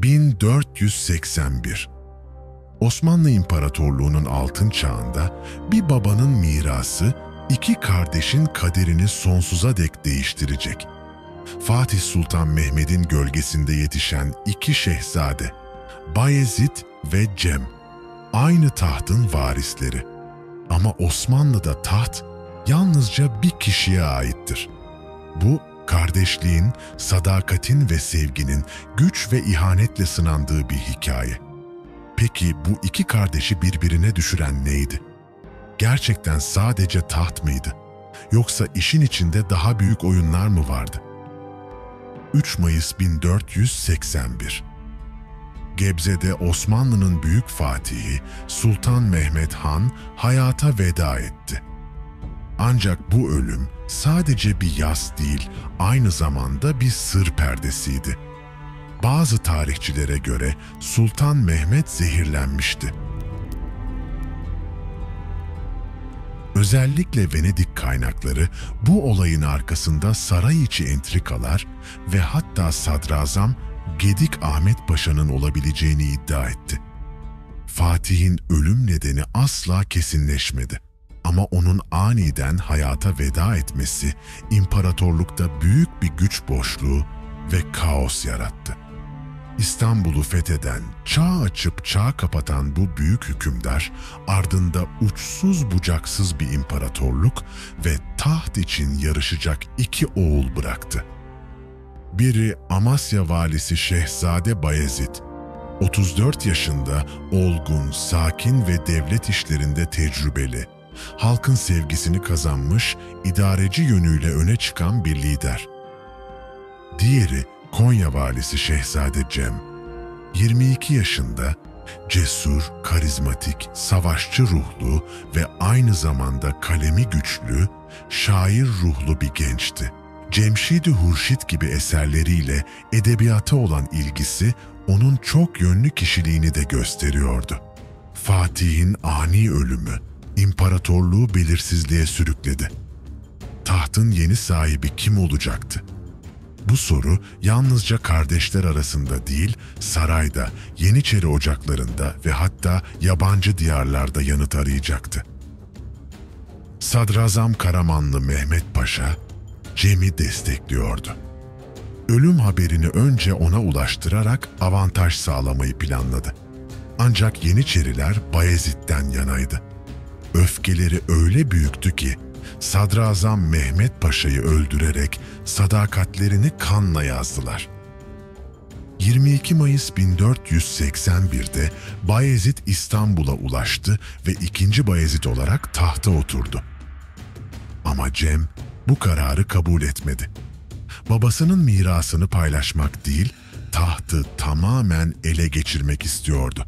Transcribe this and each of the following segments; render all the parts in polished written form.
1481. Osmanlı İmparatorluğu'nun altın çağında bir babanın mirası iki kardeşin kaderini sonsuza dek değiştirecek. Fatih Sultan Mehmet'in gölgesinde yetişen iki şehzade, Bayezid ve Cem, aynı tahtın varisleri. Ama Osmanlı'da taht yalnızca bir kişiye aittir. Bu, kardeşliğin, sadakatin ve sevginin güç ve ihanetle sınandığı bir hikaye. Peki bu iki kardeşi birbirine düşüren neydi? Gerçekten sadece taht mıydı? Yoksa işin içinde daha büyük oyunlar mı vardı? 3 Mayıs 1481. Gebze'de Osmanlı'nın büyük fatihi Sultan Mehmet Han hayata veda etti. Ancak bu ölüm sadece bir yas değil, aynı zamanda bir sır perdesiydi. Bazı tarihçilere göre Sultan Mehmet zehirlenmişti. Özellikle Venedik kaynakları bu olayın arkasında saray içi entrikalar ve hatta Sadrazam Gedik Ahmet Paşa'nın olabileceğini iddia etti. Fatih'in ölüm nedeni asla kesinleşmedi. Ama onun aniden hayata veda etmesi imparatorlukta büyük bir güç boşluğu ve kaos yarattı. İstanbul'u fetheden, çağ açıp çağ kapatan bu büyük hükümdar, ardında uçsuz bucaksız bir imparatorluk ve taht için yarışacak iki oğul bıraktı. Biri Amasya valisi Şehzade Bayezid, 34 yaşında olgun, sakin ve devlet işlerinde tecrübeli, halkın sevgisini kazanmış, idareci yönüyle öne çıkan bir lider. Diğeri Konya valisi Şehzade Cem, 22 yaşında, cesur, karizmatik, savaşçı ruhlu ve aynı zamanda kalemi güçlü, şair ruhlu bir gençti. Cemşid-i Hurşit gibi eserleriyle edebiyata olan ilgisi onun çok yönlü kişiliğini de gösteriyordu. Fatih'in ani ölümü imparatorluğu belirsizliğe sürükledi. Tahtın yeni sahibi kim olacaktı? Bu soru yalnızca kardeşler arasında değil, sarayda, Yeniçeri ocaklarında ve hatta yabancı diyarlarda yanıt arayacaktı. Sadrazam Karamanlı Mehmet Paşa, Cem'i destekliyordu. Ölüm haberini önce ona ulaştırarak avantaj sağlamayı planladı. Ancak Yeniçeriler Bayezid'den yanaydı. Öfkeleri öyle büyüktü ki, Sadrazam Mehmet Paşa'yı öldürerek sadakatlerini kanla yazdılar. 22 Mayıs 1481'de Bayezid İstanbul'a ulaştı ve 2. Bayezid olarak tahta oturdu. Ama Cem bu kararı kabul etmedi. Babasının mirasını paylaşmak değil, tahtı tamamen ele geçirmek istiyordu.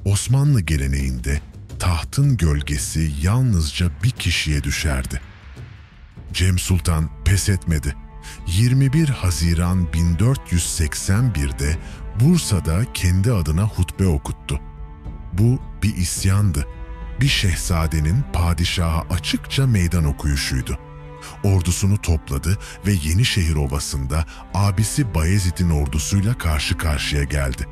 Osmanlı geleneğinde tahtın gölgesi yalnızca bir kişiye düşerdi. Cem Sultan pes etmedi. 21 Haziran 1481'de Bursa'da kendi adına hutbe okuttu. Bu bir isyandı. Bir şehzadenin padişaha açıkça meydan okuyuşuydu. Ordusunu topladı ve Yenişehir Ovası'nda abisi Bayezid'in ordusuyla karşı karşıya geldi.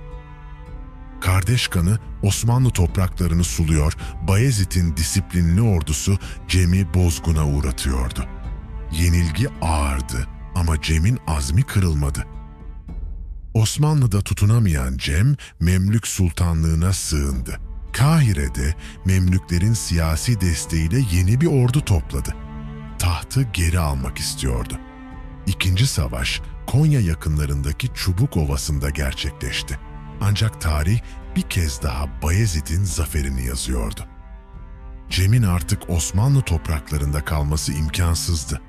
Kardeş kanı Osmanlı topraklarını suluyor, Bayezid'in disiplinli ordusu Cem'i bozguna uğratıyordu. Yenilgi ağırdı ama Cem'in azmi kırılmadı. Osmanlı'da tutunamayan Cem, Memlük Sultanlığı'na sığındı. Kahire'de Memlüklerin siyasi desteğiyle yeni bir ordu topladı. Tahtı geri almak istiyordu. İkinci savaş Konya yakınlarındaki Çubuk Ovası'nda gerçekleşti. Ancak tarih bir kez daha Bayezid'in zaferini yazıyordu. Cem'in artık Osmanlı topraklarında kalması imkansızdı.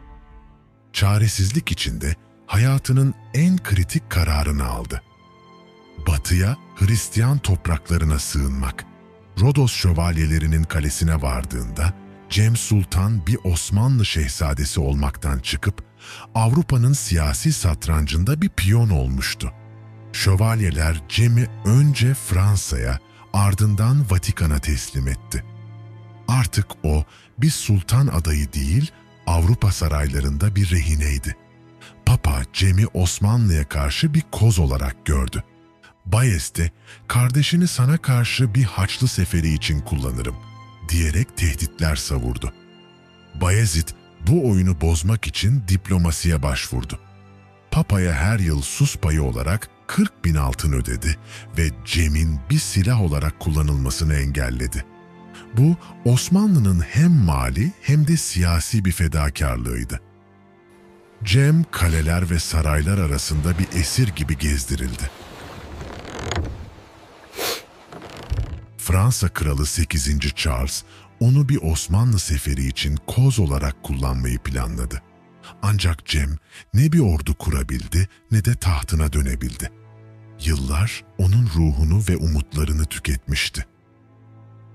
Çaresizlik içinde hayatının en kritik kararını aldı. Batıya, Hristiyan topraklarına sığınmak. Rodos şövalyelerinin kalesine vardığında Cem Sultan bir Osmanlı şehzadesi olmaktan çıkıp Avrupa'nın siyasi satrancında bir piyon olmuştu. Şövalyeler Cem'i önce Fransa'ya, ardından Vatikan'a teslim etti. Artık o bir sultan adayı değil, Avrupa saraylarında bir rehineydi. Papa Cem'i Osmanlı'ya karşı bir koz olarak gördü. Bayezid'e kardeşini sana karşı bir Haçlı seferi için kullanırım diyerek tehditler savurdu. Bayezid bu oyunu bozmak için diplomasiye başvurdu. Papa'ya her yıl sus payı olarak 40.000 altın ödedi ve Cem'in bir silah olarak kullanılmasını engelledi. Bu Osmanlı'nın hem mali hem de siyasi bir fedakarlığıydı. Cem kaleler ve saraylar arasında bir esir gibi gezdirildi. Fransa Kralı 8. Charles onu bir Osmanlı seferi için koz olarak kullanmayı planladı. Ancak Cem ne bir ordu kurabildi ne de tahtına dönebildi. Yıllar onun ruhunu ve umutlarını tüketmişti.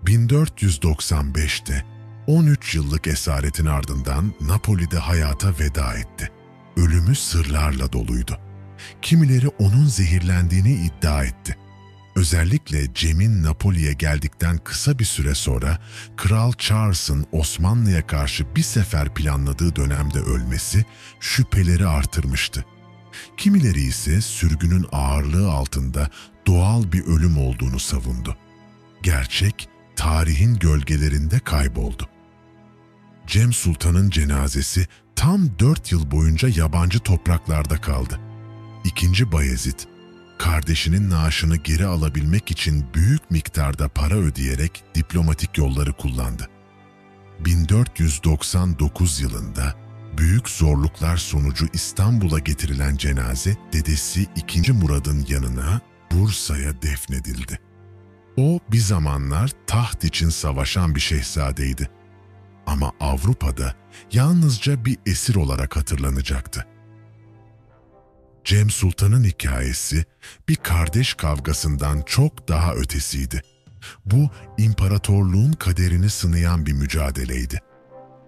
1495'te 13 yıllık esaretin ardından Napoli'de hayata veda etti. Ölümü sırlarla doluydu. Kimileri onun zehirlendiğini iddia etti. Özellikle Cem'in Napoli'ye geldikten kısa bir süre sonra Kral Charles'ın Osmanlı'ya karşı bir sefer planladığı dönemde ölmesi şüpheleri artırmıştı. Kimileri ise sürgünün ağırlığı altında doğal bir ölüm olduğunu savundu. Gerçek, tarihin gölgelerinde kayboldu. Cem Sultan'ın cenazesi tam 4 yıl boyunca yabancı topraklarda kaldı. İkinci Bayezid, kardeşinin naaşını geri alabilmek için büyük miktarda para ödeyerek diplomatik yolları kullandı. 1499 yılında büyük zorluklar sonucu İstanbul'a getirilen cenaze dedesi 2. Murad'ın yanına Bursa'ya defnedildi. O bir zamanlar taht için savaşan bir şehzadeydi. Ama Avrupa'da yalnızca bir esir olarak hatırlanacaktı. Cem Sultan'ın hikayesi bir kardeş kavgasından çok daha ötesiydi. Bu imparatorluğun kaderini sınayan bir mücadeleydi.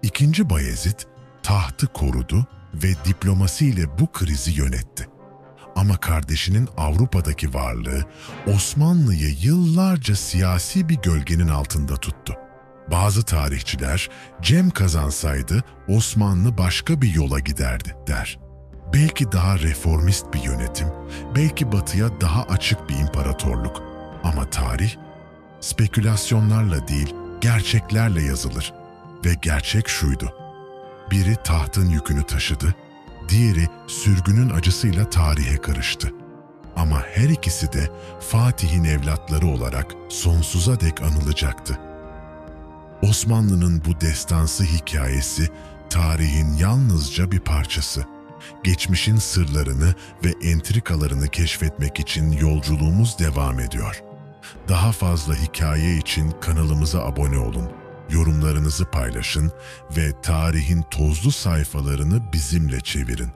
İkinci Bayezid tahtı korudu ve diplomasiyle bu krizi yönetti. Ama kardeşinin Avrupa'daki varlığı Osmanlı'yı yıllarca siyasi bir gölgenin altında tuttu. Bazı tarihçiler Cem kazansaydı Osmanlı başka bir yola giderdi der. Belki daha reformist bir yönetim, belki batıya daha açık bir imparatorluk. Ama tarih spekülasyonlarla değil, gerçeklerle yazılır. Ve gerçek şuydu: biri tahtın yükünü taşıdı, diğeri sürgünün acısıyla tarihe karıştı. Ama her ikisi de Fatih'in evlatları olarak sonsuza dek anılacaktı. Osmanlı'nın bu destansı hikayesi tarihin yalnızca bir parçası. Geçmişin sırlarını ve entrikalarını keşfetmek için yolculuğumuz devam ediyor. Daha fazla hikaye için kanalımıza abone olun, yorumlarınızı paylaşın ve tarihin tozlu sayfalarını bizimle çevirin.